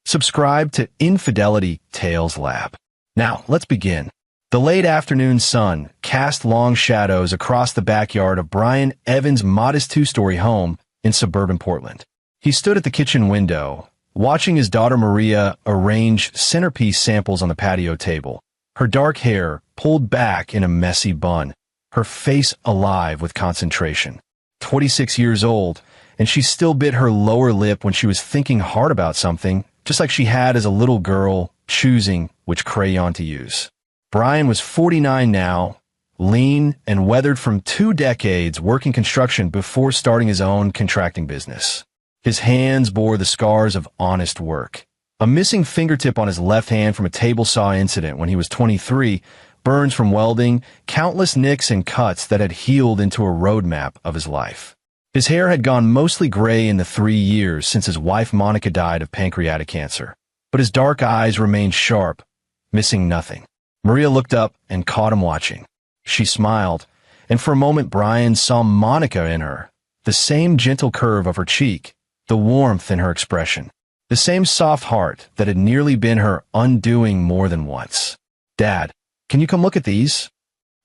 Subscribe to Infidelity Tales Lab. Now, let's begin. The late afternoon sun cast long shadows across the backyard of Brian Evans' modest two-story home in suburban Portland. He stood at the kitchen window, watching his daughter Maria arrange centerpiece samples on the patio table, her dark hair pulled back in a messy bun, her face alive with concentration. 26 years old, and she still bit her lower lip when she was thinking hard about something, just like she had as a little girl, choosing which crayon to use. Brian was 49 now, lean and weathered from 2 decades working construction before starting his own contracting business. His hands bore the scars of honest work. A missing fingertip on his left hand from a table saw incident when he was 23, burns from welding, countless nicks and cuts that had healed into a roadmap of his life. His hair had gone mostly gray in the 3 years since his wife Monica died of pancreatic cancer, but his dark eyes remained sharp, missing nothing. Maria looked up and caught him watching. She smiled, and for a moment Brian saw Monica in her, the same gentle curve of her cheek, the warmth in her expression, the same soft heart that had nearly been her undoing more than once. "Dad, can you come look at these?"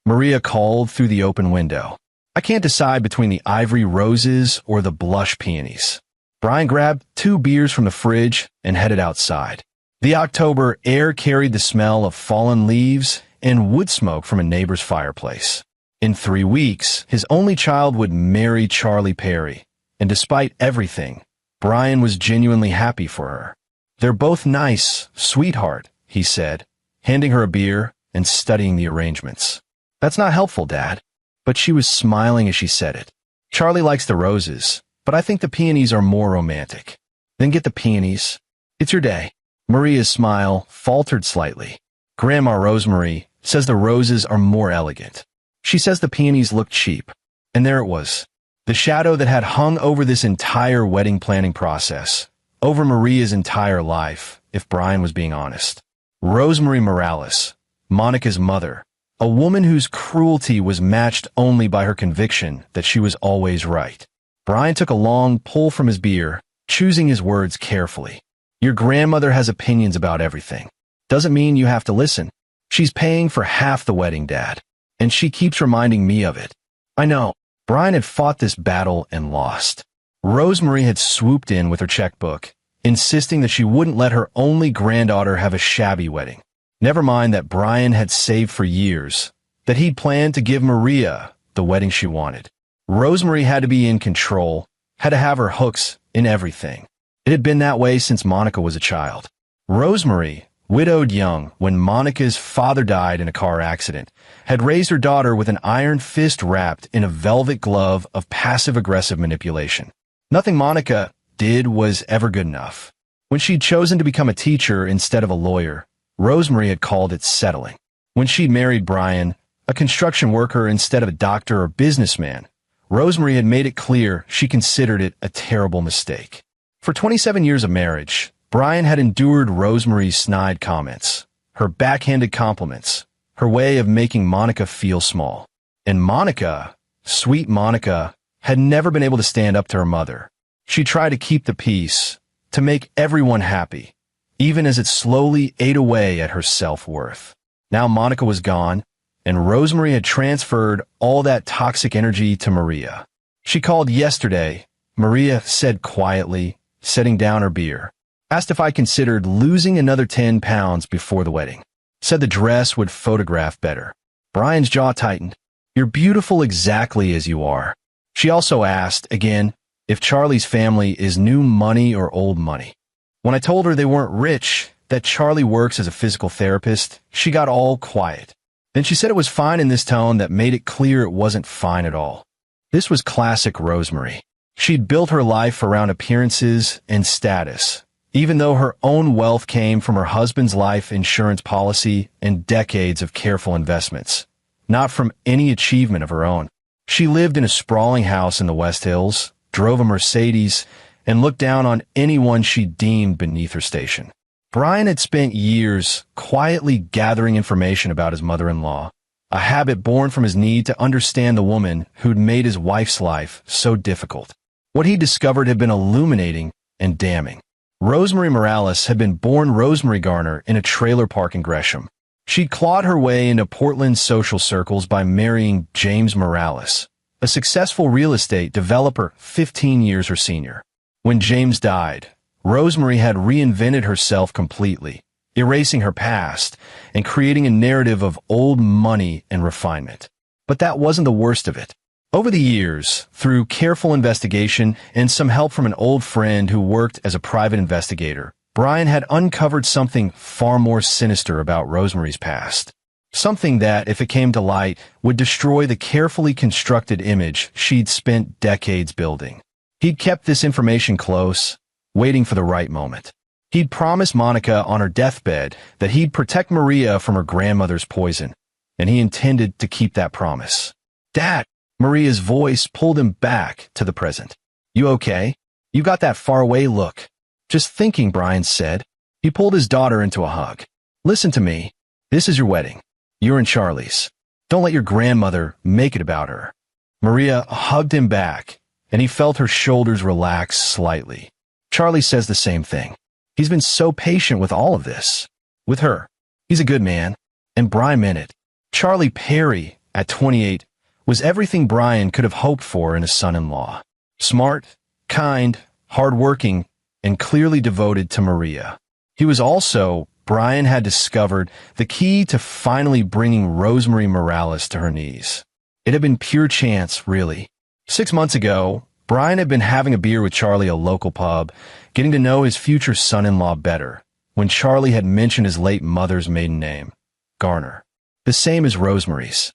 Maria called through the open window. "I can't decide between the ivory roses or the blush peonies." Brian grabbed 2 beers from the fridge and headed outside. The October air carried the smell of fallen leaves and wood smoke from a neighbor's fireplace. In 3 weeks, his only child would marry Charlie Perry, and despite everything, Brian was genuinely happy for her. "They're both nice, sweetheart," he said, handing her a beer and studying the arrangements. "That's not helpful, Dad." But she was smiling as she said it. "Charlie likes the roses, but I think the peonies are more romantic." "Then get the peonies. It's your day." Maria's smile faltered slightly. "Grandma Rosemary says the roses are more elegant. She says the peonies look cheap." And there it was, the shadow that had hung over this entire wedding planning process, over Maria's entire life, if Brian was being honest. Rosemary Morales, Monica's mother, a woman whose cruelty was matched only by her conviction that she was always right. Brian took a long pull from his beer, choosing his words carefully. "Your grandmother has opinions about everything. Doesn't mean you have to listen. She's paying for half the wedding, Dad, and she keeps reminding me of it." I know. Brian had fought this battle and lost. Rosemary had swooped in with her checkbook, insisting that she wouldn't let her only granddaughter have a shabby wedding. Never mind that Brian had saved for years, that he'd planned to give Maria the wedding she wanted. Rosemary had to be in control, had to have her hooks in everything. It had been that way since Monica was a child. Rosemary, widowed young when Monica's father died in a car accident, had raised her daughter with an iron fist wrapped in a velvet glove of passive-aggressive manipulation. Nothing Monica did was ever good enough. When she'd chosen to become a teacher instead of a lawyer, Rosemary had called it settling. When she'd married Brian, a construction worker instead of a doctor or businessman, Rosemary had made it clear she considered it a terrible mistake. For 27 years of marriage, Brian had endured Rosemary's snide comments, her backhanded compliments, her way of making Monica feel small. And Monica, sweet Monica, had never been able to stand up to her mother. She tried to keep the peace, to make everyone happy, even as it slowly ate away at her self-worth. Now Monica was gone, and Rosemary had transferred all that toxic energy to Maria. She called yesterday, Maria said quietly, setting down her beer. Asked if I considered losing another 10 pounds before the wedding. Said the dress would photograph better. Brian's jaw tightened. "You're beautiful exactly as you are." She also asked, again, if Charlie's family is new money or old money. When I told her they weren't rich, that Charlie works as a physical therapist, she got all quiet. Then she said it was fine in this tone that made it clear it wasn't fine at all. This was classic Rosemary. She'd built her life around appearances and status, even though her own wealth came from her husband's life insurance policy and decades of careful investments, not from any achievement of her own. She lived in a sprawling house in the West Hills, drove a Mercedes, and looked down on anyone she deemed beneath her station. Brian had spent years quietly gathering information about his mother-in-law, a habit born from his need to understand the woman who'd made his wife's life so difficult. What he discovered had been illuminating and damning. Rosemary Morales had been born Rosemary Garner in a trailer park in Gresham. She'd clawed her way into Portland's social circles by marrying James Morales, a successful real estate developer 15 years her senior. When James died, Rosemary had reinvented herself completely, erasing her past and creating a narrative of old money and refinement. But that wasn't the worst of it. Over the years, through careful investigation and some help from an old friend who worked as a private investigator, Brian had uncovered something far more sinister about Rosemary's past. Something that, if it came to light, would destroy the carefully constructed image she'd spent decades building. He'd kept this information close, waiting for the right moment. He'd promised Monica on her deathbed that he'd protect Maria from her grandmother's poison, and he intended to keep that promise. "Dad!" Maria's voice pulled him back to the present. "You okay? You got that faraway look." "Just thinking," Brian said. He pulled his daughter into a hug. "Listen to me. This is your wedding. You're in Charlie's. Don't let your grandmother make it about her." Maria hugged him back, and he felt her shoulders relax slightly. "Charlie says the same thing. He's been so patient with all of this. With her. He's a good man." And Brian meant it. Charlie Perry, at 28, was everything Brian could have hoped for in a son-in-law. Smart, kind, hardworking, and clearly devoted to Maria. He was also, Brian had discovered, the key to finally bringing Rosemary Morales to her knees. It had been pure chance, really. 6 months ago, Brian had been having a beer with Charlie at a local pub, getting to know his future son-in-law better, when Charlie had mentioned his late mother's maiden name, Garner, the same as Rosemary's.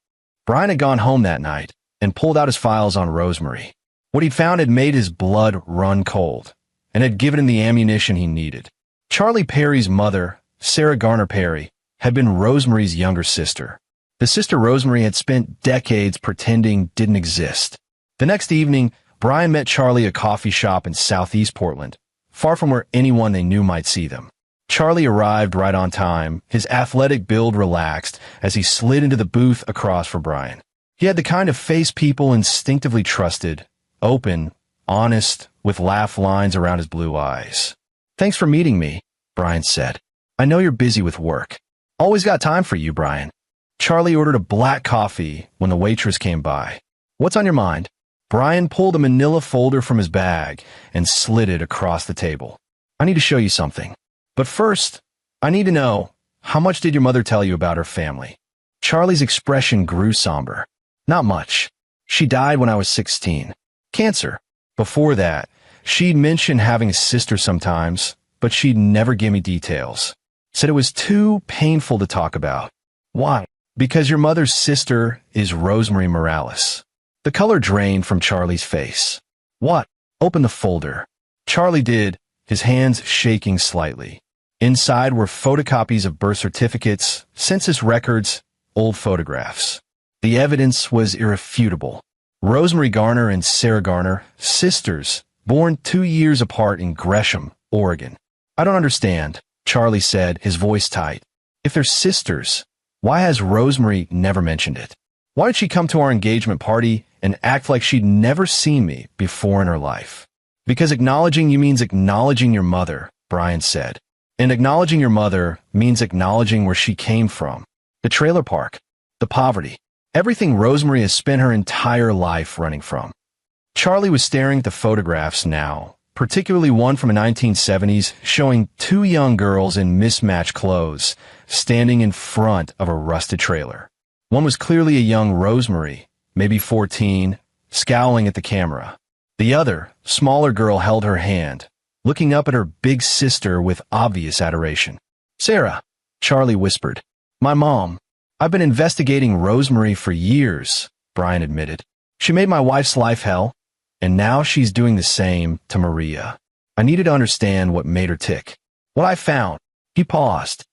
Brian had gone home that night and pulled out his files on Rosemary. What he'd found had made his blood run cold and had given him the ammunition he needed. Charlie Perry's mother, Sarah Garner Perry, had been Rosemary's younger sister. The sister Rosemary had spent decades pretending didn't exist. The next evening, Brian met Charlie at a coffee shop in southeast Portland, far from where anyone they knew might see them. Charlie arrived right on time, his athletic build relaxed as he slid into the booth across from Brian. He had the kind of face people instinctively trusted, open, honest, with laugh lines around his blue eyes. "Thanks for meeting me," Brian said. "I know you're busy with work." "Always got time for you, Brian." Charlie ordered a black coffee when the waitress came by. "What's on your mind?" Brian pulled a manila folder from his bag and slid it across the table. "I need to show you something. But first, I need to know, how much did your mother tell you about her family?" Charlie's expression grew somber. "Not much. She died when I was 16. Cancer. Before that, she'd mentioned having a sister sometimes, but she'd never give me details. Said it was too painful to talk about." "Why?" "Because your mother's sister is Rosemary Morales." The color drained from Charlie's face. "What?" "Open the folder." Charlie did, his hands shaking slightly. Inside were photocopies of birth certificates, census records, old photographs. The evidence was irrefutable. Rosemary Garner and Sarah Garner, sisters, born 2 years apart in Gresham, Oregon. "I don't understand," Charlie said, his voice tight. "If they're sisters, why has Rosemary never mentioned it? Why did she come to our engagement party and act like she'd never seen me before in her life?" "Because acknowledging you means acknowledging your mother," Brian said. "And acknowledging your mother means acknowledging where she came from. The trailer park, the poverty, everything Rosemary has spent her entire life running from." Charlie was staring at the photographs now, particularly one from the 1970s showing 2 young girls in mismatched clothes standing in front of a rusted trailer. One was clearly a young Rosemary, maybe 14, scowling at the camera. The other, smaller girl held her hand, looking up at her big sister with obvious adoration. "Sarah," Charlie whispered. "My mom. I've been investigating Rosemary for years," Brian admitted. "She made my wife's life hell, and now she's doing the same to Maria. I needed to understand what made her tick. What I found." He paused.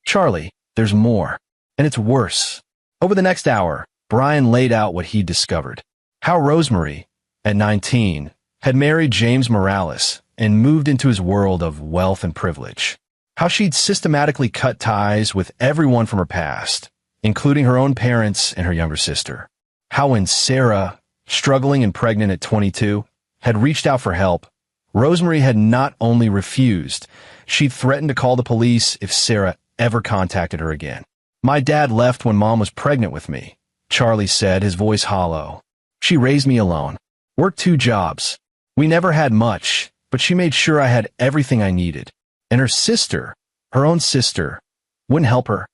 "Charlie, there's more, and it's worse." Over the next hour, Brian laid out what he'd discovered. How Rosemary, at 19, had married James Morales and moved into his world of wealth and privilege. How she'd systematically cut ties with everyone from her past, including her own parents and her younger sister. How when Sarah, struggling and pregnant at 22, had reached out for help, Rosemary had not only refused, she'd threatened to call the police if Sarah ever contacted her again. "My dad left when Mom was pregnant with me," Charlie said, his voice hollow. "She raised me alone. Worked 2 jobs. We never had much, but she made sure I had everything I needed. And her sister, her own sister, wouldn't help her."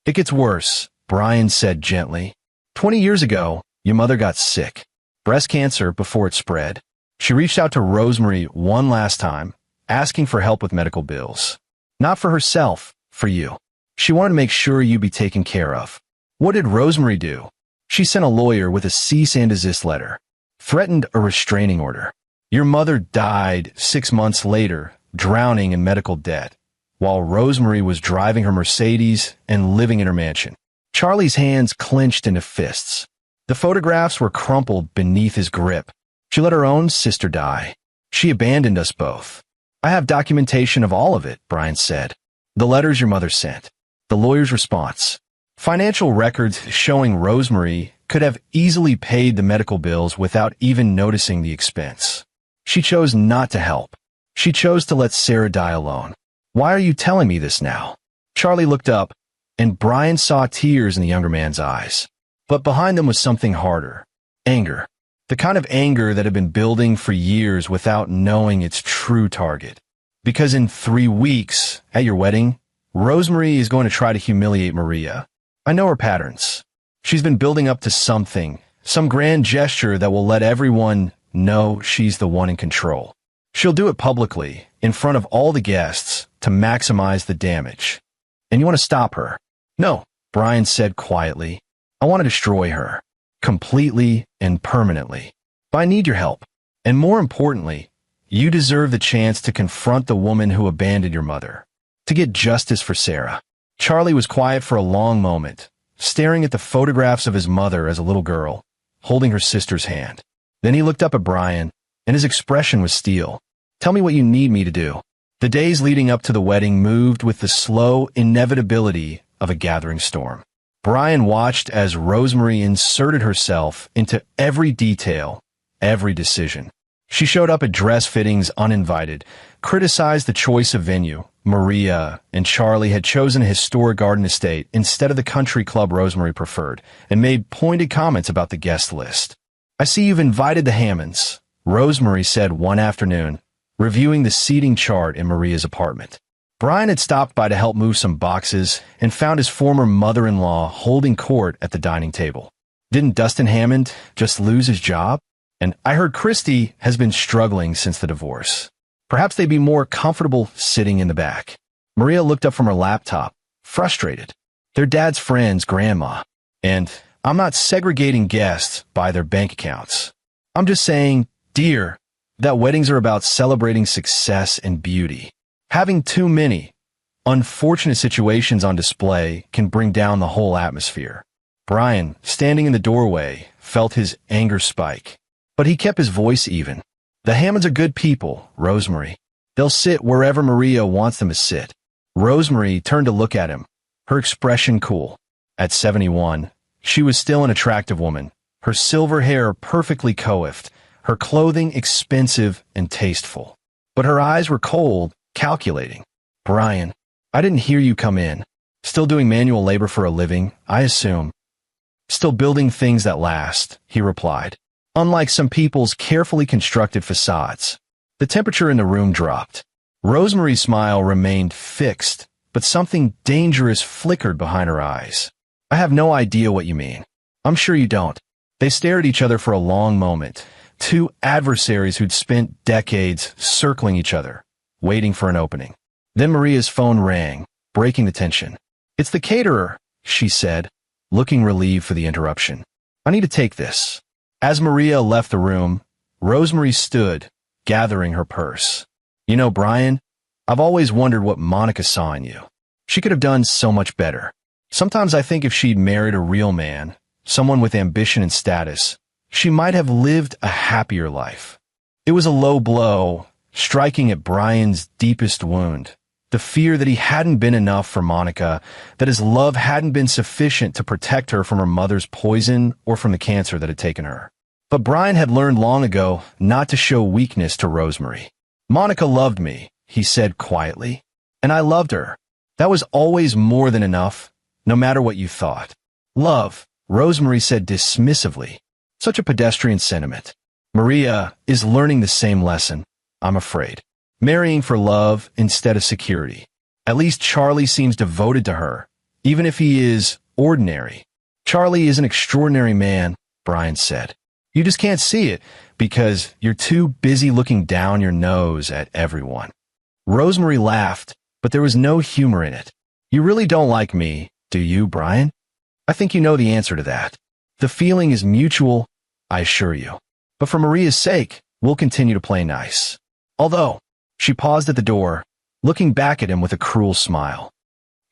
"It gets worse," Brian said gently. 20 years ago, your mother got sick. Breast cancer before it spread. She reached out to Rosemary one last time, asking for help with medical bills. Not for herself, for you. She wanted to make sure you'd be taken care of. What did Rosemary do? She sent a lawyer with a cease and desist letter. Threatened a restraining order. Your mother died 6 months later, drowning in medical debt, while Rosemary was driving her Mercedes and living in her mansion. Charlie's hands clenched into fists. The photographs were crumpled beneath his grip. She let her own sister die. She abandoned us both. "I have documentation of all of it," Brian said. "The letters your mother sent. The lawyer's response. Financial records showing Rosemary could have easily paid the medical bills without even noticing the expense. She chose not to help. She chose to let Sarah die alone. Why are you telling me this now?" Charlie looked up, and Brian saw tears in the younger man's eyes. But behind them was something harder. Anger. The kind of anger that had been building for years without knowing its true target. Because in 3 weeks, at your wedding, Rosemary is going to try to humiliate Maria. I know her patterns. She's been building up to something, some grand gesture that will let everyone know she's the one in control. She'll do it publicly, in front of all the guests, to maximize the damage. And you want to stop her? No, Brian said quietly. I want to destroy her. Completely and permanently. But I need your help. And more importantly, you deserve the chance to confront the woman who abandoned your mother. To get justice for Sarah. Charlie was quiet for a long moment, staring at the photographs of his mother as a little girl, holding her sister's hand. Then he looked up at Brian, and his expression was steel. Tell me what you need me to do. The days leading up to the wedding moved with the slow inevitability of a gathering storm. Brian watched as Rosemary inserted herself into every detail, every decision. She showed up at dress fittings uninvited, criticized the choice of venue. Maria and Charlie had chosen a historic garden estate instead of the country club Rosemary preferred, and made pointed comments about the guest list. I see you've invited the Hammonds, Rosemary said one afternoon, reviewing the seating chart in Maria's apartment. Brian had stopped by to help move some boxes and found his former mother-in-law holding court at the dining table. Didn't Dustin Hammond just lose his job? And I heard Christy has been struggling since the divorce. Perhaps they'd be more comfortable sitting in the back. Maria looked up from her laptop, frustrated. Their dad's friend's grandma. And I'm not segregating guests by their bank accounts. I'm just saying, dear, that weddings are about celebrating success and beauty. Having too many unfortunate situations on display can bring down the whole atmosphere. Brian, standing in the doorway, felt his anger spike. But he kept his voice even. The Hammonds are good people, Rosemary. They'll sit wherever Maria wants them to sit. Rosemary turned to look at him, her expression cool. At 71, she was still an attractive woman, her silver hair perfectly coiffed, her clothing expensive and tasteful. But her eyes were cold, calculating. Brian, I didn't hear you come in. Still doing manual labor for a living, I assume. Still building things that last, he replied. Unlike some people's carefully constructed facades. The temperature in the room dropped. Rosemary's smile remained fixed, but something dangerous flickered behind her eyes. I have no idea what you mean. I'm sure you don't. They stared at each other for a long moment, two adversaries who'd spent decades circling each other, waiting for an opening. Then Maria's phone rang, breaking the tension. It's the caterer, she said, looking relieved for the interruption. I need to take this. As Maria left the room, Rosemary stood, gathering her purse. You know, Brian, I've always wondered what Monica saw in you. She could have done so much better. Sometimes I think if she'd married a real man, someone with ambition and status, she might have lived a happier life. It was a low blow, striking at Brian's deepest wound. The fear that he hadn't been enough for Monica, that his love hadn't been sufficient to protect her from her mother's poison or from the cancer that had taken her. But Brian had learned long ago not to show weakness to Rosemary. Monica loved me, he said quietly. And I loved her. That was always more than enough, no matter what you thought. Love, Rosemary said dismissively. Such a pedestrian sentiment. Maria is learning the same lesson, I'm afraid. Marrying for love instead of security. At least Charlie seems devoted to her, even if he is ordinary. Charlie is an extraordinary man, Brian said. You just can't see it because you're too busy looking down your nose at everyone. Rosemary laughed, but there was no humor in it. You really don't like me, do you, Brian? I think you know the answer to that. The feeling is mutual, I assure you. But for Maria's sake, we'll continue to play nice. Although, she paused at the door, looking back at him with a cruel smile.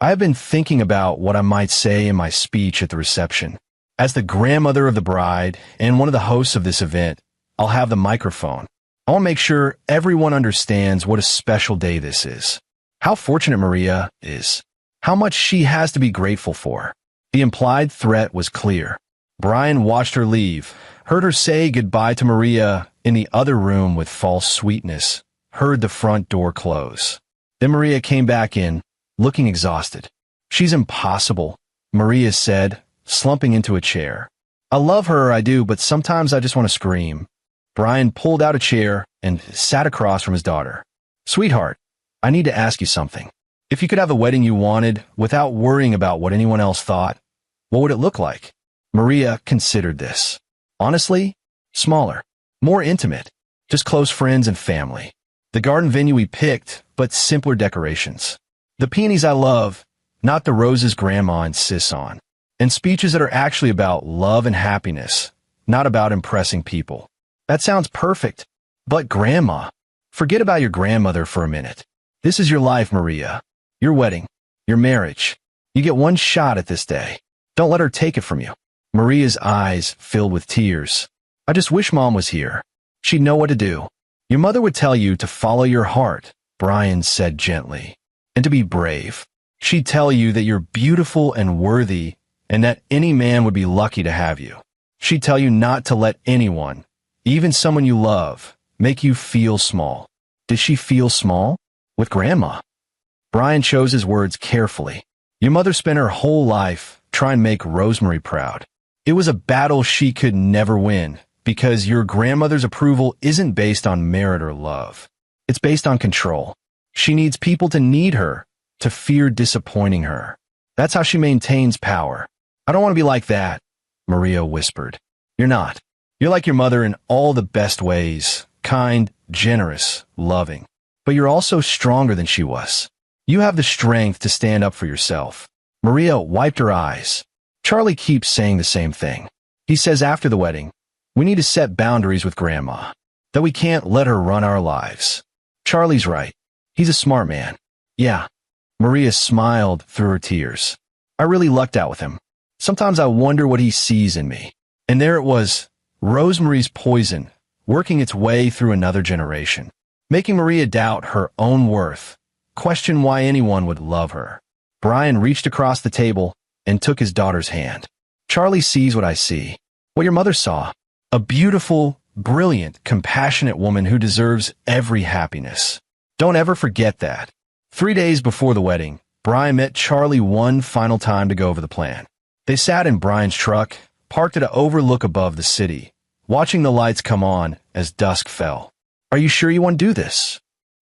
I have been thinking about what I might say in my speech at the reception. As the grandmother of the bride and one of the hosts of this event, I'll have the microphone. I want to make sure everyone understands what a special day this is. How fortunate Maria is. How much she has to be grateful for. The implied threat was clear. Brian watched her leave, heard her say goodbye to Maria in the other room with false sweetness, heard the front door close. Then Maria came back in, looking exhausted. She's impossible, Maria said, slumping into a chair. I love her, I do, but sometimes I just want to scream. Brian pulled out a chair and sat across from his daughter. Sweetheart, I need to ask you something. If you could have the wedding you wanted without worrying about what anyone else thought, what would it look like? Maria considered this. Honestly, smaller, more intimate, just close friends and family. The garden venue we picked, but simpler decorations. The peonies I love, not the roses Grandma insists on. And speeches that are actually about love and happiness, not about impressing people. That sounds perfect. But Grandma, forget about your grandmother for a minute. This is your life, Maria. Your wedding. Your marriage. You get one shot at this day. Don't let her take it from you. Maria's eyes filled with tears. I just wish Mom was here. She'd know what to do. Your mother would tell you to follow your heart, Brian said gently. And to be brave. She'd tell you that you're beautiful and worthy, and that any man would be lucky to have you. She'd tell you not to let anyone, even someone you love, make you feel small. Did she feel small? With Grandma? Brian chose his words carefully. Your mother spent her whole life trying to make Rosemary proud. It was a battle she could never win, because your grandmother's approval isn't based on merit or love. It's based on control. She needs people to need her, to fear disappointing her. That's how she maintains power. I don't want to be like that, Maria whispered. You're not. You're like your mother in all the best ways, kind, generous, loving. But you're also stronger than she was. You have the strength to stand up for yourself. Maria wiped her eyes. Charlie keeps saying the same thing. He says after the wedding, we need to set boundaries with Grandma, that we can't let her run our lives. Charlie's right. He's a smart man. Yeah. Maria smiled through her tears. I really lucked out with him. Sometimes I wonder what he sees in me. And there it was, Rosemary's poison, working its way through another generation, making Maria doubt her own worth, question why anyone would love her. Brian reached across the table and took his daughter's hand. Charlie sees what I see, what your mother saw, a beautiful, brilliant, compassionate woman who deserves every happiness. Don't ever forget that. 3 days before the wedding, Brian met Charlie one final time to go over the plan. They sat in Brian's truck, parked at an overlook above the city, watching the lights come on as dusk fell. Are you sure you want to do this?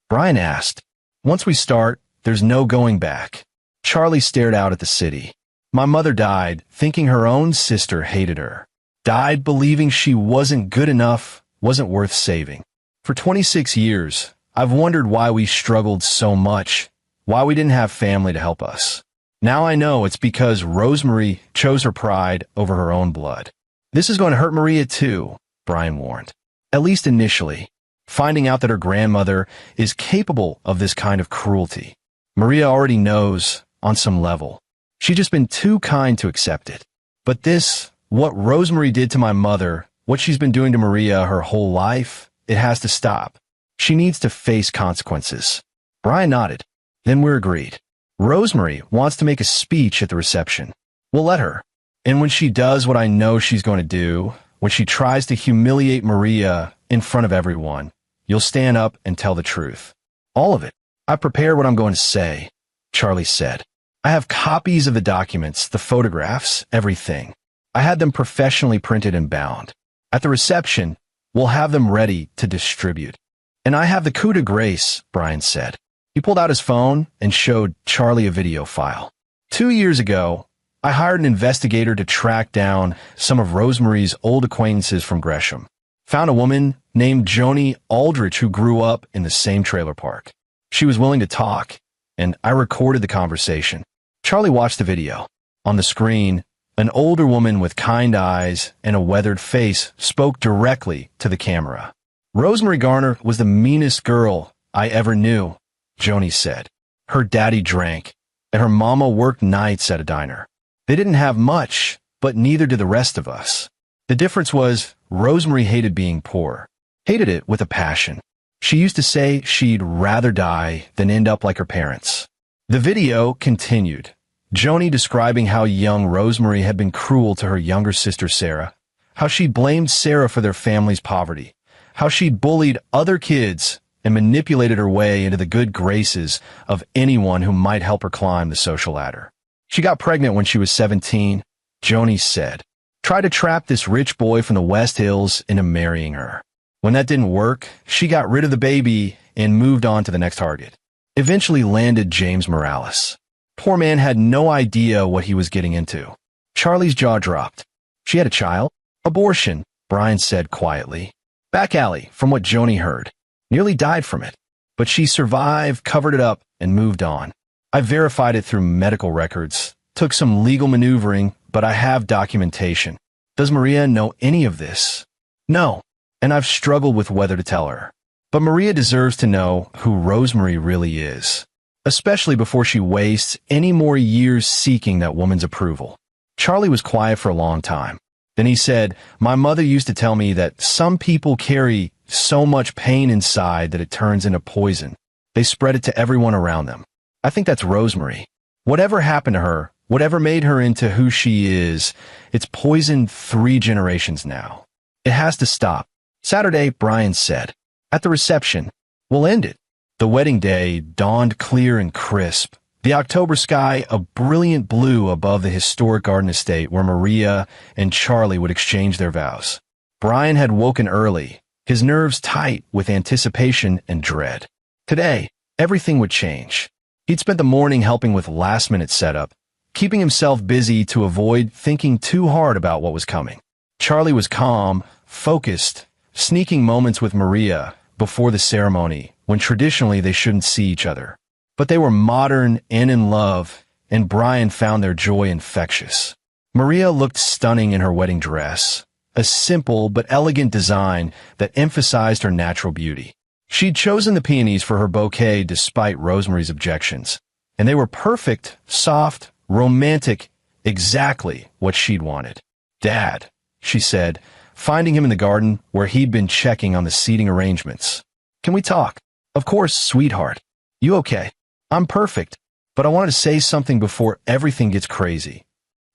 Brian asked. Once we start, there's no going back. Charlie stared out at the city. My mother died thinking her own sister hated her. Died believing she wasn't good enough, wasn't worth saving. For 26 years, I've wondered why we struggled so much, why we didn't have family to help us. Now I know it's because Rosemary chose her pride over her own blood. This is going to hurt Maria too, Brian warned. At least initially, finding out that her grandmother is capable of this kind of cruelty. Maria already knows, on some level. She's just been too kind to accept it. But this, what Rosemary did to my mother, what she's been doing to Maria her whole life, it has to stop. She needs to face consequences. Brian nodded. Then we're agreed. Rosemary wants to make a speech at the reception. We'll let her. And when she does what I know she's going to do, when she tries to humiliate Maria in front of everyone, You'll stand up and tell the truth. All of it. I prepared what I'm going to say, Charlie said. I have copies of the documents, the photographs, everything. I had them professionally printed and bound. At the reception, we'll have them ready to distribute. And I have the coup de grace, Brian said. He pulled out his phone and showed Charlie a video file. 2 years ago, I hired an investigator to track down some of Rosemary's old acquaintances from Gresham. Found a woman named Joni Aldrich who grew up in the same trailer park. She was willing to talk, and I recorded the conversation. Charlie watched the video. On the screen, an older woman with kind eyes and a weathered face spoke directly to the camera. Rosemary Garner was the meanest girl I ever knew, Joni said. Her daddy drank, and her mama worked nights at a diner. They didn't have much, but neither did the rest of us. The difference was Rosemary hated being poor, hated it with a passion. She used to say she'd rather die than end up like her parents. The video continued, Joni describing how young Rosemary had been cruel to her younger sister Sarah, how she blamed Sarah for their family's poverty, how she'd bullied other kids and manipulated her way into the good graces of anyone who might help her climb the social ladder. She got pregnant when she was 17, Joni said. Tried to trap this rich boy from the West Hills into marrying her. When that didn't work, she got rid of the baby and moved on to the next target. Eventually landed James Morales. Poor man had no idea what he was getting into. Charlie's jaw dropped. She had a child? Abortion, Brian said quietly. Back alley, from what Joni heard. Nearly died from it. But she survived, covered it up, and moved on. I verified it through medical records. Took some legal maneuvering, but I have documentation. Does Maria know any of this? No, and I've struggled with whether to tell her. But Maria deserves to know who Rosemary really is, especially before she wastes any more years seeking that woman's approval. Charlie was quiet for a long time. Then he said, my mother used to tell me that some people carry so much pain inside that it turns into poison. They spread it to everyone around them. I think that's Rosemary. Whatever happened to her, whatever made her into who she is, it's poisoned 3 generations now. It has to stop. Saturday, Brian said. At the reception, we'll end it. The wedding day dawned clear and crisp. The October sky a brilliant blue above the historic garden estate where Maria and Charlie would exchange their vows. Brian had woken early, his nerves tight with anticipation and dread. Today, everything would change. He'd spent the morning helping with last-minute setup, keeping himself busy to avoid thinking too hard about what was coming. Charlie was calm, focused, sneaking moments with Maria before the ceremony, when traditionally they shouldn't see each other. But they were modern and in love, and Brian found their joy infectious. Maria looked stunning in her wedding dress, a simple but elegant design that emphasized her natural beauty. She'd chosen the peonies for her bouquet despite Rosemary's objections, and they were perfect, soft, romantic, exactly what she'd wanted. Dad, she said, finding him in the garden where he'd been checking on the seating arrangements. Can we talk? Of course, sweetheart. You okay? I'm perfect, but I wanted to say something before everything gets crazy.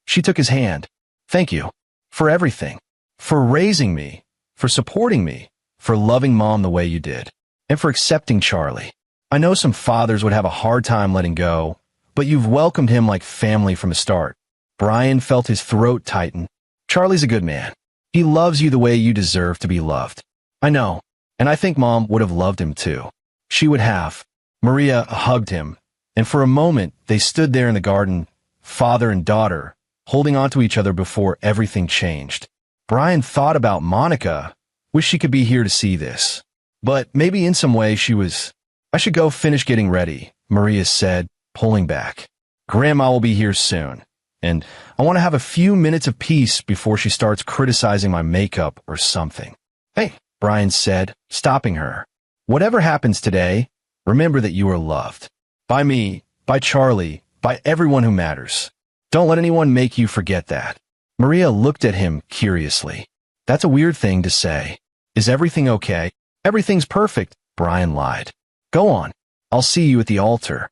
She took his hand. Thank you. For everything. For raising me. For supporting me. For loving Mom the way you did. And for accepting Charlie. I know some fathers would have a hard time letting go, but you've welcomed him like family from the start. Brian felt his throat tighten. Charlie's a good man. He loves you the way you deserve to be loved. I know, and I think Mom would have loved him too. She would have. Maria hugged him, and for a moment they stood there in the garden, father and daughter, holding on to each other before everything changed. Brian thought about Monica. Wish she could be here to see this. But maybe in some way she was... I should go finish getting ready, Maria said, pulling back. Grandma will be here soon, and I want to have a few minutes of peace before she starts criticizing my makeup or something. Hey, Brian said, stopping her. Whatever happens today, remember that you are loved. By me, by Charlie, by everyone who matters. Don't let anyone make you forget that. Maria looked at him curiously. That's a weird thing to say. Is everything okay? Everything's perfect, Brian lied. Go on. I'll see you at the altar.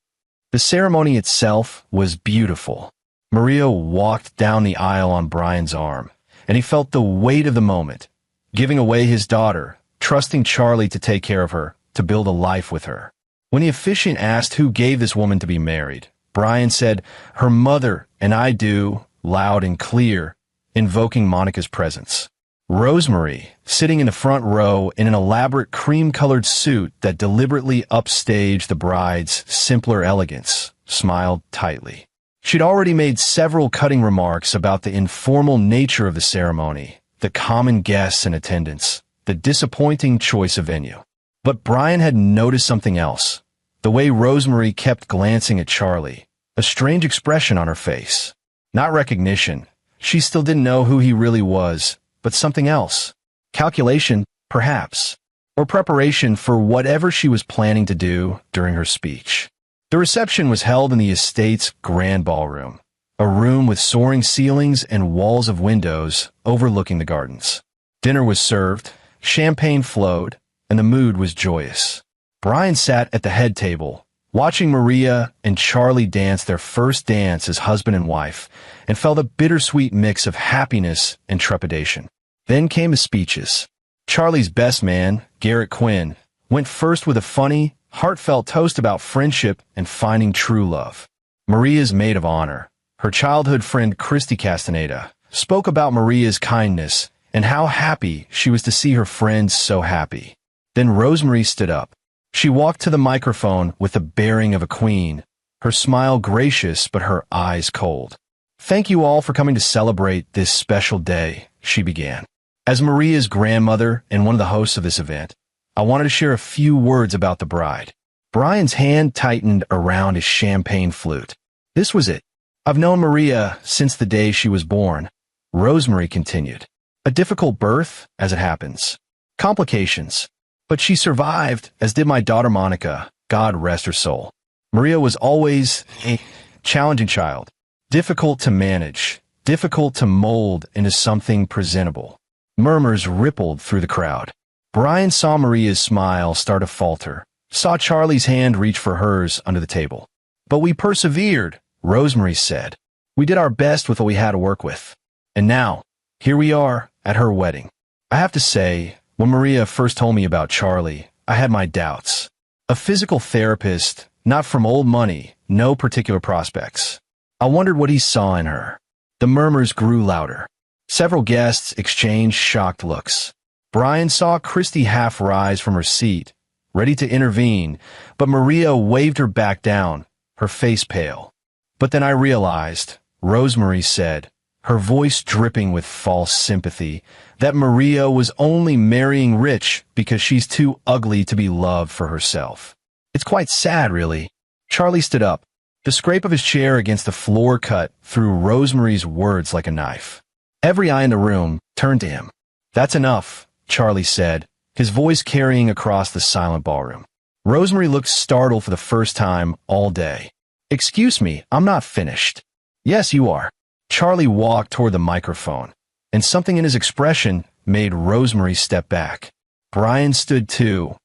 The ceremony itself was beautiful. Maria walked down the aisle on Brian's arm, and he felt the weight of the moment, giving away his daughter, trusting Charlie to take care of her, to build a life with her. When the officiant asked who gave this woman to be married, Brian said, "Her mother, and I do," loud and clear, invoking Monica's presence. Rosemary, sitting in the front row in an elaborate cream-colored suit that deliberately upstaged the bride's simpler elegance, smiled tightly. She'd already made several cutting remarks about the informal nature of the ceremony, the common guests in attendance, the disappointing choice of venue. But Brian had noticed something else. The way Rosemary kept glancing at Charlie, a strange expression on her face. Not recognition. She still didn't know who he really was, but something else. Calculation, perhaps. Or preparation for whatever she was planning to do during her speech. The reception was held in the estate's grand ballroom, a room with soaring ceilings and walls of windows overlooking the gardens. Dinner was served, champagne flowed, and the mood was joyous. Brian sat at the head table, watching Maria and Charlie dance their first dance as husband and wife, and felt a bittersweet mix of happiness and trepidation. Then came the speeches. Charlie's best man, Garrett Quinn, went first with a funny, heartfelt toast about friendship and finding true love. Maria's maid of honor, her childhood friend Christy Castaneda, spoke about Maria's kindness and how happy she was to see her friends so happy. Then Rosemary stood up. She walked to the microphone with the bearing of a queen, her smile gracious but her eyes cold. "Thank you all for coming to celebrate this special day," she began. As Maria's grandmother and one of the hosts of this event, I wanted to share a few words about the bride. Brian's hand tightened around his champagne flute. This was it. "I've known Maria since the day she was born," Rosemary continued. "A difficult birth, as it happens. Complications. But she survived, as did my daughter Monica, God rest her soul. Maria was always a challenging child, difficult to manage, difficult to mold into something presentable." Murmurs rippled through the crowd. Brian saw Maria's smile start to falter, saw Charlie's hand reach for hers under the table. "But we persevered," Rosemary said. "We did our best with what we had to work with. And now, here we are, at her wedding." I have to say, when Maria first told me about Charlie, I had my doubts. A physical therapist, not from old money, no particular prospects. I wondered what he saw in her. The murmurs grew louder. Several guests exchanged shocked looks. Brian saw Christy half rise from her seat, ready to intervene, but Maria waved her back down, her face pale. "But then I realized," Rosemary said, her voice dripping with false sympathy, "that Maria was only marrying rich because she's too ugly to be loved for herself. It's quite sad, really." Charlie stood up. The scrape of his chair against the floor cut through Rosemary's words like a knife. Every eye in the room turned to him. "That's enough," Charlie said, his voice carrying across the silent ballroom. Rosemary looked startled for the first time all day. "Excuse me, I'm not finished." "Yes, you are." Charlie walked toward the microphone, and something in his expression made Rosemary step back. Brian stood too,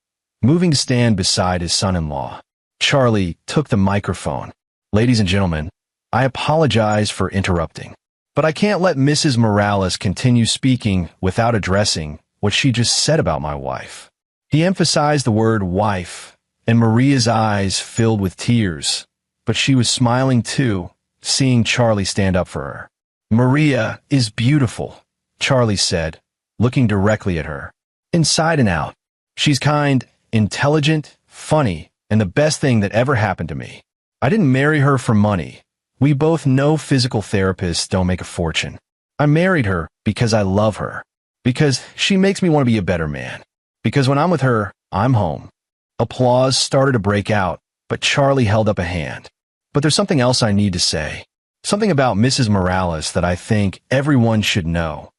moving to stand beside his son-in-law. Charlie took the microphone. "Ladies and gentlemen, I apologize for interrupting, but I can't let Mrs. Morales continue speaking without addressing what she just said about my wife." He emphasized the word wife, and Maria's eyes filled with tears, but she was smiling too, seeing Charlie stand up for her. "Maria is beautiful," Charlie said, looking directly at her. "Inside and out. She's kind, intelligent, funny, and the best thing that ever happened to me. I didn't marry her for money. We both know physical therapists don't make a fortune. I married her because I love her. Because she makes me want to be a better man. Because when I'm with her, I'm home." Applause started to break out, but Charlie held up a hand. "But there's something else I need to say. Something about Mrs. Morales that I think everyone should know."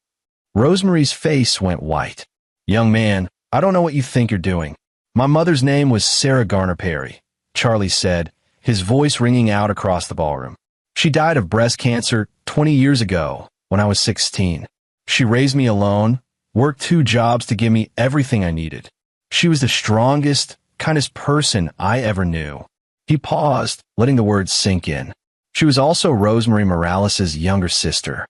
Rosemary's face went white. "Young man, I don't know what you think you're doing. My mother's name was Sarah Garner Perry," Charlie said, his voice ringing out across the ballroom. "She died of breast cancer 20 years ago when I was 16. She raised me alone, worked 2 jobs to give me everything I needed. She was the strongest, kindest person I ever knew." He paused, letting the words sink in. She was also Rosemary Morales' younger sister.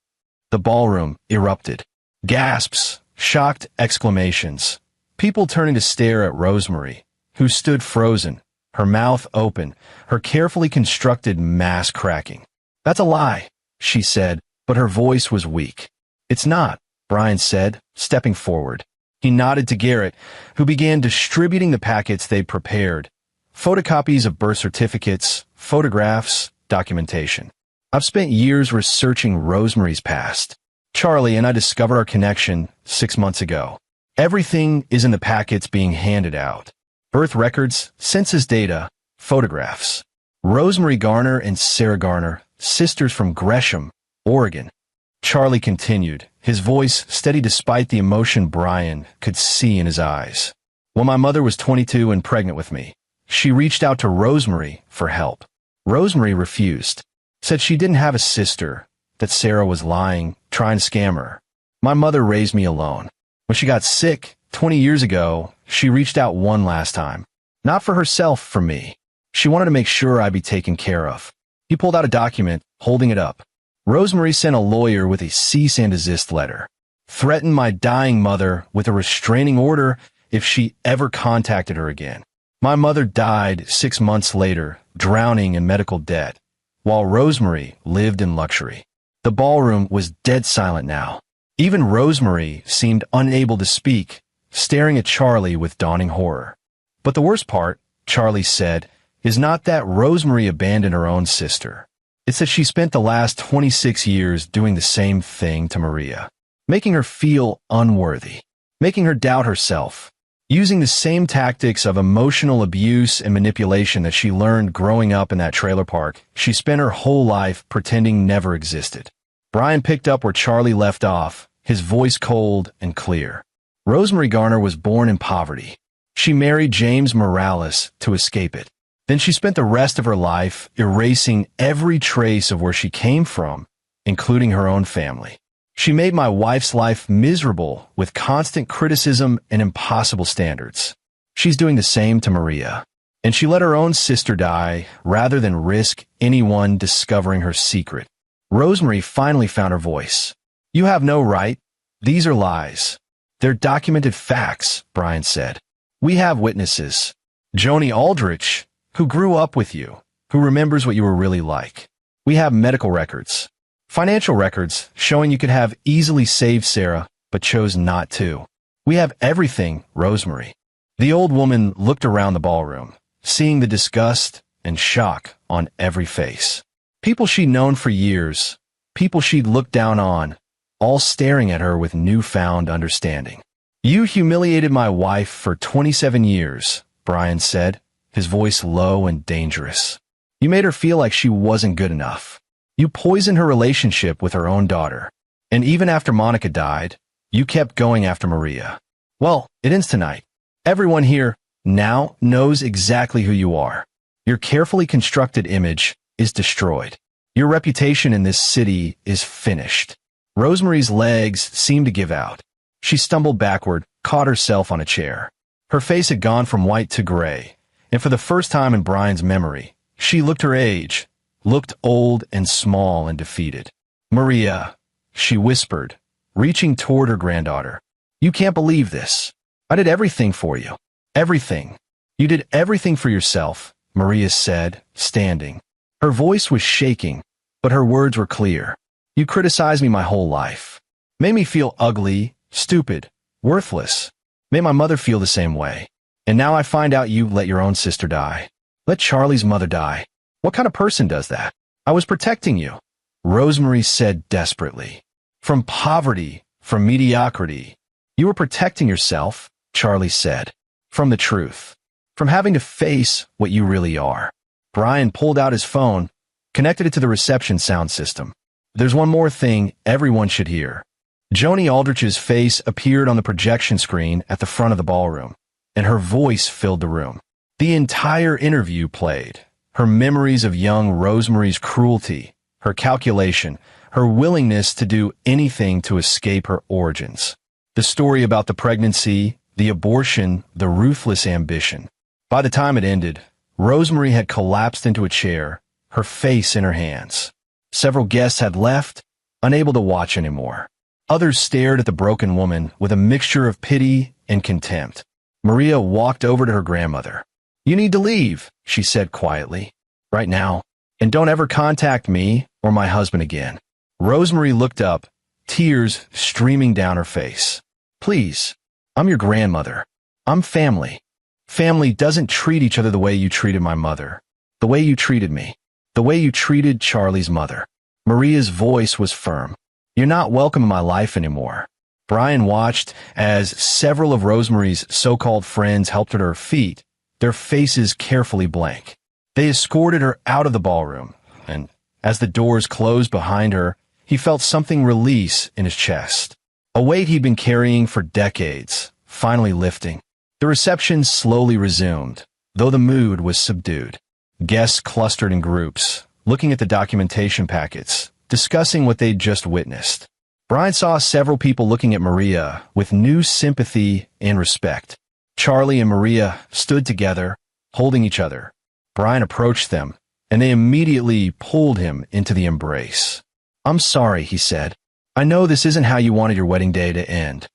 The ballroom erupted. Gasps, shocked exclamations. people turning to stare at Rosemary, who stood frozen, her mouth open, her carefully constructed mask cracking. "That's a lie," she said, but her voice was weak. "It's not," Brian said, stepping forward. He nodded to Garrett, who began distributing the packets they'd prepared. Photocopies of birth certificates, photographs, documentation. "I've spent years researching Rosemary's past. Charlie and I discovered our connection 6 months ago. Everything is in the packets being handed out. Birth records, census data, photographs. Rosemary Garner and Sarah Garner, sisters from Gresham, Oregon." Charlie continued, his voice steady despite the emotion Brian could see in his eyes. "When my mother was 22 and pregnant with me, she reached out to Rosemary for help. Rosemary refused, said she didn't have a sister, that Sarah was lying, trying to scam her. My mother raised me alone. When she got sick 20 years ago, she reached out one last time. Not for herself, for me. She wanted to make sure I'd be taken care of." He pulled out a document, holding it up. "Rosemary sent a lawyer with a cease and desist letter. Threatened my dying mother with a restraining order if she ever contacted her again. My mother died 6 months later, drowning in medical debt, while Rosemary lived in luxury." The ballroom was dead silent now. Even Rosemary seemed unable to speak, staring at Charlie with dawning horror. "But the worst part," Charlie said, "is not that Rosemary abandoned her own sister. It's that she spent the last 26 years doing the same thing to Maria, making her feel unworthy, making her doubt herself, using the same tactics of emotional abuse and manipulation that she learned growing up in that trailer park. She spent her whole life pretending never existed." Brian picked up where Charlie left off, his voice cold and clear. "Rosemary Garner was born in poverty. She married James Morales to escape it. Then she spent the rest of her life erasing every trace of where she came from, including her own family. She made my wife's life miserable with constant criticism and impossible standards. She's doing the same to Maria. And she let her own sister die rather than risk anyone discovering her secret." Rosemary finally found her voice. "You have no right. These are lies. They're documented facts," Brian said. "We have witnesses. Joni Aldrich, who grew up with you, who remembers what you were really like. We have medical records, financial records showing you could have easily saved Sarah, but chose not to. We have everything, Rosemary." The old woman looked around the ballroom, seeing the disgust and shock on every face. People she'd known for years, people she'd looked down on, all staring at her with newfound understanding. "You humiliated my wife for 27 years, Brian said, his voice low and dangerous. "You made her feel like she wasn't good enough. You poisoned her relationship with her own daughter. And even after Monica died, you kept going after Maria. Well, it ends tonight. Everyone here now knows exactly who you are. Your carefully constructed image is destroyed. Your reputation in this city is finished." Rosemary's legs seemed to give out. She stumbled backward, caught herself on a chair. Her face had gone from white to gray, and for the first time in Brian's memory, she looked her age, looked old and small and defeated. "Maria," she whispered, reaching toward her granddaughter. "You can't believe this. I did everything for you. Everything. You did everything for yourself," Maria said, standing. Her voice was shaking, but her words were clear. "You criticized me my whole life. Made me feel ugly, stupid, worthless. Made my mother feel the same way. And now I find out you let your own sister die. Let Charlie's mother die. What kind of person does that? I was protecting you," Rosemary said desperately. "From poverty, from mediocrity. You were protecting yourself," Charlie said. "From the truth. From having to face what you really are." Brian pulled out his phone, connected it to the reception sound system. "There's one more thing everyone should hear." Joni Aldrich's face appeared on the projection screen at the front of the ballroom, and her voice filled the room. The entire interview played. Her memories of young Rosemary's cruelty, her calculation, her willingness to do anything to escape her origins. The story about the pregnancy, the abortion, the ruthless ambition. By the time it ended, Rosemary had collapsed into a chair, her face in her hands. Several guests had left, unable to watch anymore. Others stared at the broken woman with a mixture of pity and contempt. Maria walked over to her grandmother. "You need to leave," she said quietly. "Right now. And don't ever contact me or my husband again." Rosemary looked up, tears streaming down her face. "Please, I'm your grandmother. I'm family. Family doesn't treat each other the way you treated my mother, the way you treated me, the way you treated Charlie's mother." Maria's voice was firm. "You're not welcome in my life anymore." Brian watched as several of Rosemary's so-called friends helped her to her feet, their faces carefully blank. They escorted her out of the ballroom, and as the doors closed behind her, he felt something release in his chest. A weight he'd been carrying for decades, finally lifting. The reception slowly resumed, though the mood was subdued. Guests clustered in groups, looking at the documentation packets, discussing what they'd just witnessed. Brian saw several people looking at Maria with new sympathy and respect. Charlie and Maria stood together, holding each other. Brian approached them, and they immediately pulled him into the embrace. "I'm sorry," he said. "I know this isn't how you wanted your wedding day to end."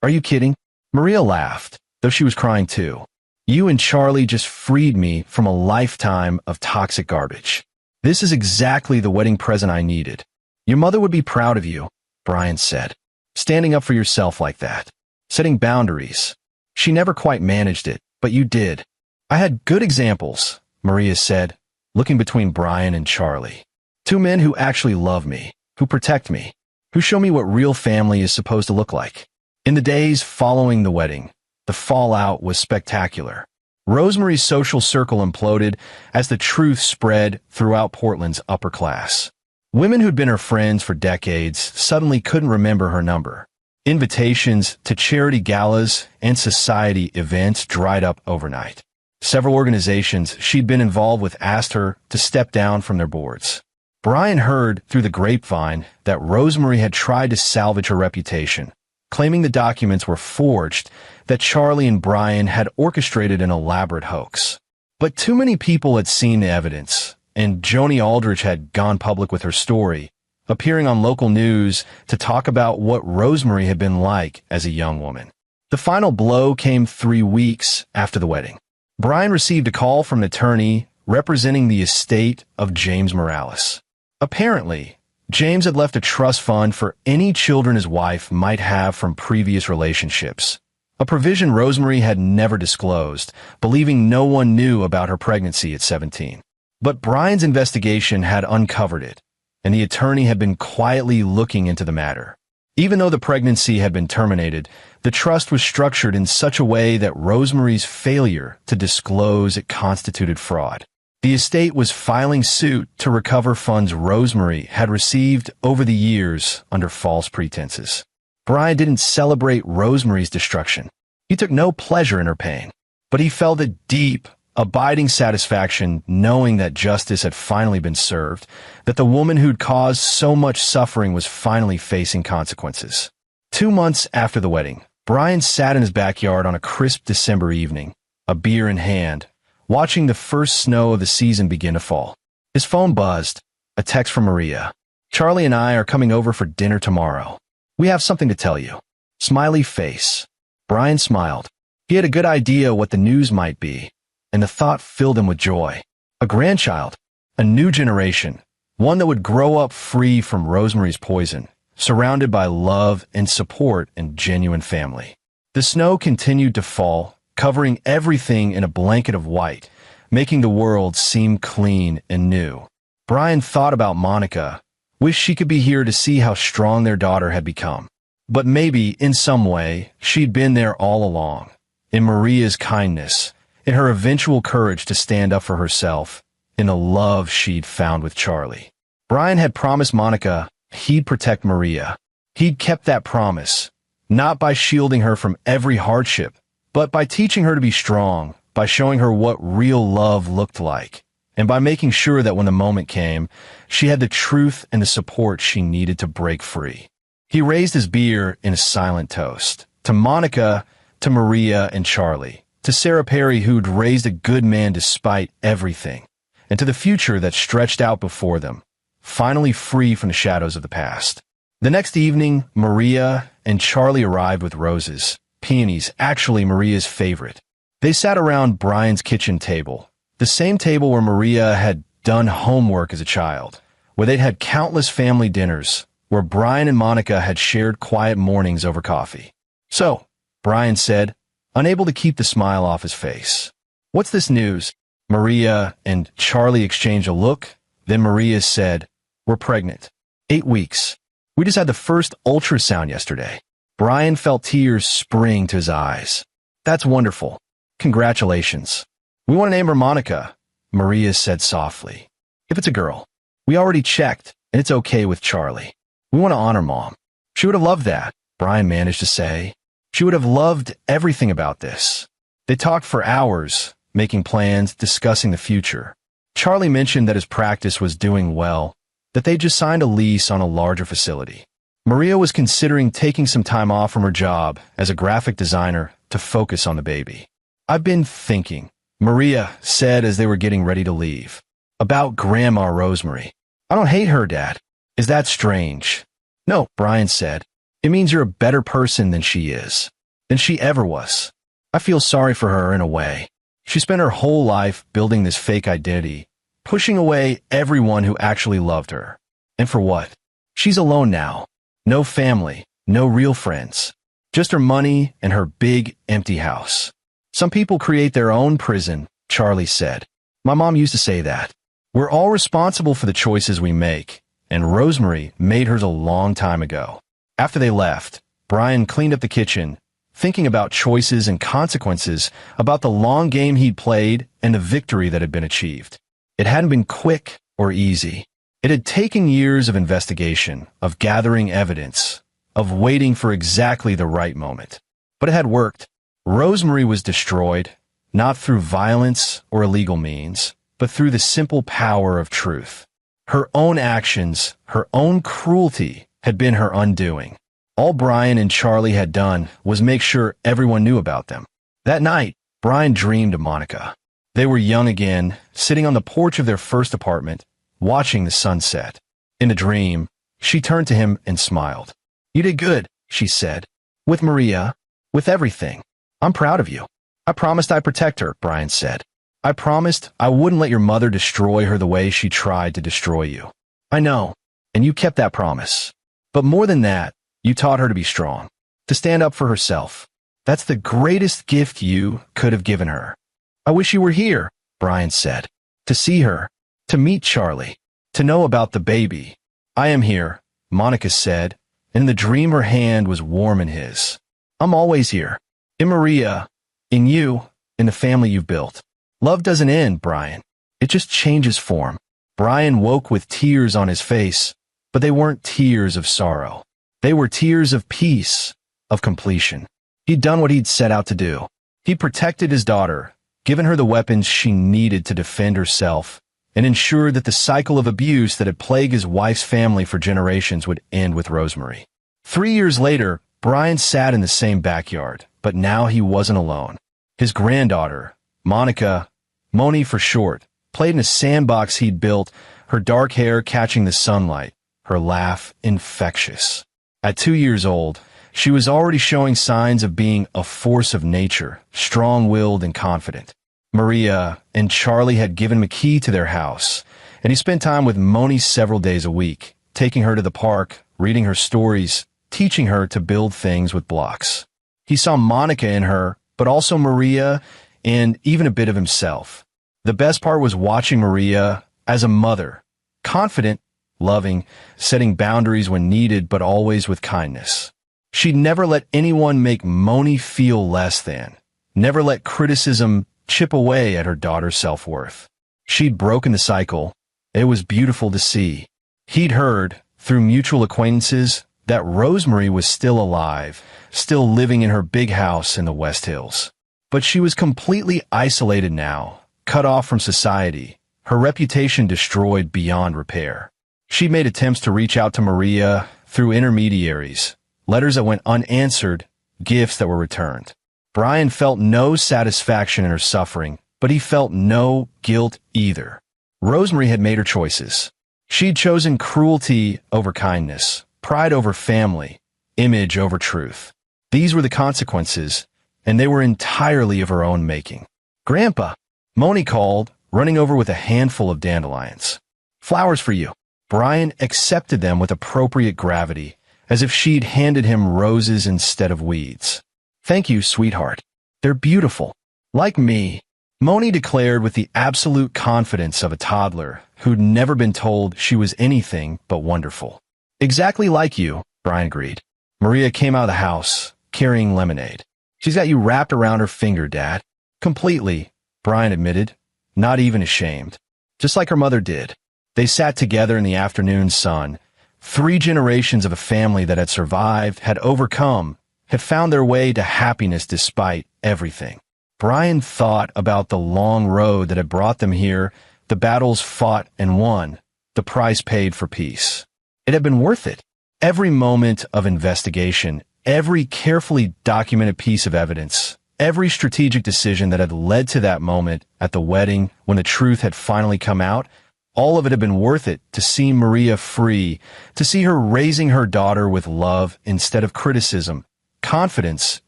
"Are you kidding?" Maria laughed, though she was crying too. "You and Charlie just freed me from a lifetime of toxic garbage. This is exactly the wedding present I needed. Your mother would be proud of you," Brian said. "Standing up for yourself like that. Setting boundaries. She never quite managed it, but you did." "I had good examples," Maria said, looking between Brian and Charlie. "Two men who actually love me, who protect me, who show me what real family is supposed to look like." In the days following the wedding, the fallout was spectacular. Rosemary's social circle imploded as the truth spread throughout Portland's upper class. Women who'd been her friends for decades suddenly couldn't remember her number. Invitations to charity galas and society events dried up overnight. Several organizations she'd been involved with asked her to step down from their boards. Brian heard through the grapevine that Rosemary had tried to salvage her reputation, claiming the documents were forged, that Charlie and Brian had orchestrated an elaborate hoax. But too many people had seen the evidence, and Joni Aldrich had gone public with her story, appearing on local news to talk about what Rosemary had been like as a young woman. The final blow came 3 weeks after the wedding. Brian received a call from an attorney representing the estate of James Morales. Apparently, James had left a trust fund for any children his wife might have from previous relationships, a provision Rosemary had never disclosed, believing no one knew about her pregnancy at 17. But Brian's investigation had uncovered it, and the attorney had been quietly looking into the matter. Even though the pregnancy had been terminated, the trust was structured in such a way that Rosemary's failure to disclose it constituted fraud. The estate was filing suit to recover funds Rosemary had received over the years under false pretenses. Brian didn't celebrate Rosemary's destruction. He took no pleasure in her pain, but he felt a deep, abiding satisfaction knowing that justice had finally been served, that the woman who'd caused so much suffering was finally facing consequences. 2 months after the wedding, Brian sat in his backyard on a crisp December evening, a beer in hand, watching the first snow of the season begin to fall. His phone buzzed, a text from Maria. "Charlie and I are coming over for dinner tomorrow. We have something to tell you." Smiley face. Brian smiled. He had a good idea what the news might be, and the thought filled him with joy. A grandchild, a new generation, one that would grow up free from Rosemary's poison, surrounded by love and support and genuine family. The snow continued to fall, covering everything in a blanket of white, making the world seem clean and new. Brian thought about Monica, wished she could be here to see how strong their daughter had become. But maybe, in some way, she'd been there all along, in Maria's kindness, in her eventual courage to stand up for herself, in the love she'd found with Charlie. Brian had promised Monica he'd protect Maria. He'd kept that promise, not by shielding her from every hardship, but by teaching her to be strong, by showing her what real love looked like, and by making sure that when the moment came, she had the truth and the support she needed to break free. He raised his beer in a silent toast, to Monica, to Maria and Charlie, to Sarah Perry, who'd raised a good man despite everything, and to the future that stretched out before them, finally free from the shadows of the past. The next evening, Maria and Charlie arrived with roses, peonies, actually Maria's favorite. They sat around Brian's kitchen table, the same table where Maria had done homework as a child, where they'd had countless family dinners, where Brian and Monica had shared quiet mornings over coffee. "So," Brian said, unable to keep the smile off his face. "What's this news?" Maria and Charlie exchanged a look. Then Maria said, "We're pregnant. 8 weeks. We just had the first ultrasound yesterday." Brian felt tears spring to his eyes. "That's wonderful. Congratulations. We want to name her Monica," Maria said softly. "If it's a girl. We already checked, and it's okay with Charlie. We want to honor Mom. She would have loved that," Brian managed to say. "She would have loved everything about this." They talked for hours, making plans, discussing the future. Charlie mentioned that his practice was doing well, that they just signed a lease on a larger facility. Maria was considering taking some time off from her job as a graphic designer to focus on the baby. "I've been thinking," Maria said as they were getting ready to leave, "about Grandma Rosemary. I don't hate her, Dad. Is that strange?" "No," Brian said. "It means you're a better person than she is, than she ever was. I feel sorry for her in a way. She spent her whole life building this fake identity, pushing away everyone who actually loved her. And for what? She's alone now. No family, no real friends. Just her money and her big, empty house. Some people create their own prison," Charlie said. "My mom used to say that. We're all responsible for the choices we make, and Rosemary made hers a long time ago." After they left, Brian cleaned up the kitchen, thinking about choices and consequences, about the long game he'd played and the victory that had been achieved. It hadn't been quick or easy. It had taken years of investigation, of gathering evidence, of waiting for exactly the right moment. But it had worked. Rosemary was destroyed, not through violence or illegal means, but through the simple power of truth. Her own actions, her own cruelty, had been her undoing. All Brian and Charlie had done was make sure everyone knew about them. That night, Brian dreamed of Monica. They were young again, sitting on the porch of their first apartment, watching the sunset. In the dream, she turned to him and smiled. "You did good," she said. "With Maria, with everything. I'm proud of you." "I promised I'd protect her," Brian said. "I promised I wouldn't let your mother destroy her the way she tried to destroy you." "I know, and you kept that promise. But more than that, you taught her to be strong, to stand up for herself. That's the greatest gift you could have given her." "I wish you were here," Brian said. "To see her, to meet Charlie, to know about the baby." "I am here," Monica said, and in the dream her hand was warm in his. "I'm always here. In Maria, in you, in the family you've built. Love doesn't end, Brian. It just changes form." Brian woke with tears on his face, but they weren't tears of sorrow. They were tears of peace, of completion. He'd done what he'd set out to do. He'd protected his daughter, given her the weapons she needed to defend herself, and ensured that the cycle of abuse that had plagued his wife's family for generations would end with Rosemary. 3 years later, Brian sat in the same backyard, but now he wasn't alone. His granddaughter, Monica, Moni for short, played in a sandbox he'd built, her dark hair catching the sunlight, her laugh infectious. At 2 years old, she was already showing signs of being a force of nature, strong-willed and confident. Maria and Charlie had given him a key to their house, and he spent time with Moni several days a week, taking her to the park, reading her stories, teaching her to build things with blocks. He saw Monica in her, but also Maria and even a bit of himself. The best part was watching Maria as a mother, confident, loving, setting boundaries when needed, but always with kindness. She'd never let anyone make Moni feel less than, never let criticism chip away at her daughter's self-worth. She'd broken the cycle. It was beautiful to see. He'd heard, through mutual acquaintances, that Rosemary was still alive, still living in her big house in the West Hills. But she was completely isolated now, cut off from society, her reputation destroyed beyond repair. She'd made attempts to reach out to Maria through intermediaries, letters that went unanswered, gifts that were returned. Brian felt no satisfaction in her suffering, but he felt no guilt either. Rosemary had made her choices. She'd chosen cruelty over kindness, pride over family, image over truth. These were the consequences, and they were entirely of her own making. "Grandpa," Moni called, running over with a handful of dandelions. "Flowers for you." Brian accepted them with appropriate gravity, as if she'd handed him roses instead of weeds. "Thank you, sweetheart. They're beautiful. Like me," Moni declared with the absolute confidence of a toddler who'd never been told she was anything but wonderful. "Exactly like you," Brian agreed. Maria came out of the house, carrying lemonade. "She's got you wrapped around her finger, Dad." "Completely," Brian admitted, not even ashamed. "Just like her mother did." They sat together in the afternoon sun. 3 generations of a family that had survived, had overcome, had found their way to happiness despite everything. Brian thought about the long road that had brought them here, the battles fought and won, the price paid for peace. It had been worth it. Every moment of investigation, every carefully documented piece of evidence, every strategic decision that had led to that moment at the wedding when the truth had finally come out, all of it had been worth it to see Maria free, to see her raising her daughter with love instead of criticism, confidence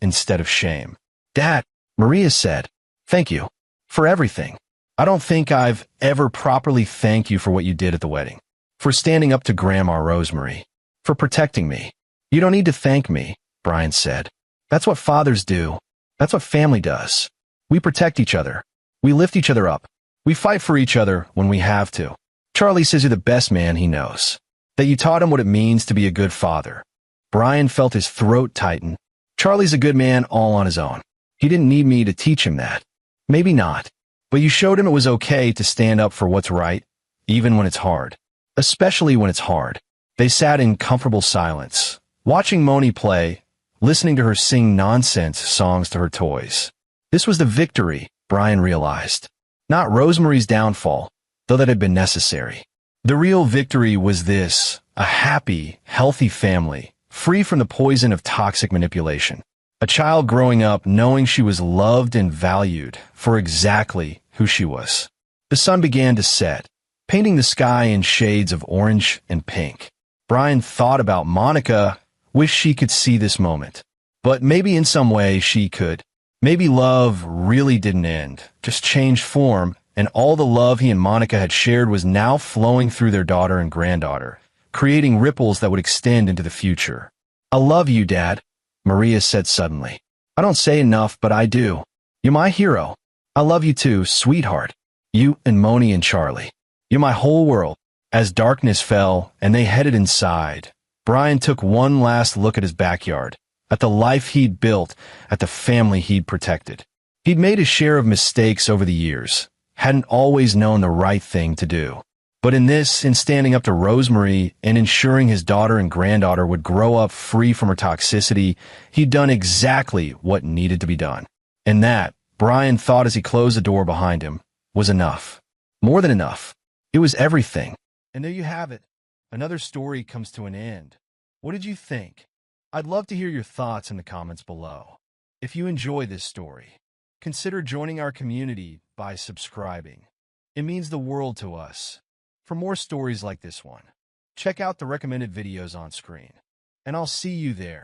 instead of shame. "Dad," Maria said, "thank you for everything. I don't think I've ever properly thanked you for what you did at the wedding, for standing up to Grandma Rosemary, for protecting me." "You don't need to thank me," Brian said. "That's what fathers do. That's what family does. We protect each other. We lift each other up. We fight for each other when we have to. Charlie says you're the best man he knows, that you taught him what it means to be a good father." Brian felt his throat tighten. "Charlie's a good man all on his own. He didn't need me to teach him that." "Maybe not, but you showed him it was okay to stand up for what's right, even when it's hard. Especially when it's hard." They sat in comfortable silence, watching Moni play, listening to her sing nonsense songs to her toys. This was the victory, Brian realized. Not Rosemary's downfall, though that had been necessary. The real victory was this: a happy, healthy family, free from the poison of toxic manipulation. A child growing up knowing she was loved and valued for exactly who she was. The sun began to set, painting the sky in shades of orange and pink. Brian thought about Monica, wished she could see this moment. But maybe in some way she could. Maybe love really didn't end, just changed form, and all the love he and Monica had shared was now flowing through their daughter and granddaughter, creating ripples that would extend into the future. "I love you, Dad," Maria said suddenly. "I don't say enough, but I do. You're my hero. I love you too, sweetheart. You and Moni and Charlie. You're my whole world." As darkness fell and they headed inside, Brian took one last look at his backyard, at the life he'd built, at the family he'd protected. He'd made his share of mistakes over the years, hadn't always known the right thing to do. But in standing up to Rosemary and ensuring his daughter and granddaughter would grow up free from her toxicity, he'd done exactly what needed to be done. And that, Brian thought as he closed the door behind him, was enough. More than enough. It was everything. And there you have it. Another story comes to an end. What did you think? I'd love to hear your thoughts in the comments below. If you enjoy this story, consider joining our community by subscribing. It means the world to us. For more stories like this one, check out the recommended videos on screen. And I'll see you there.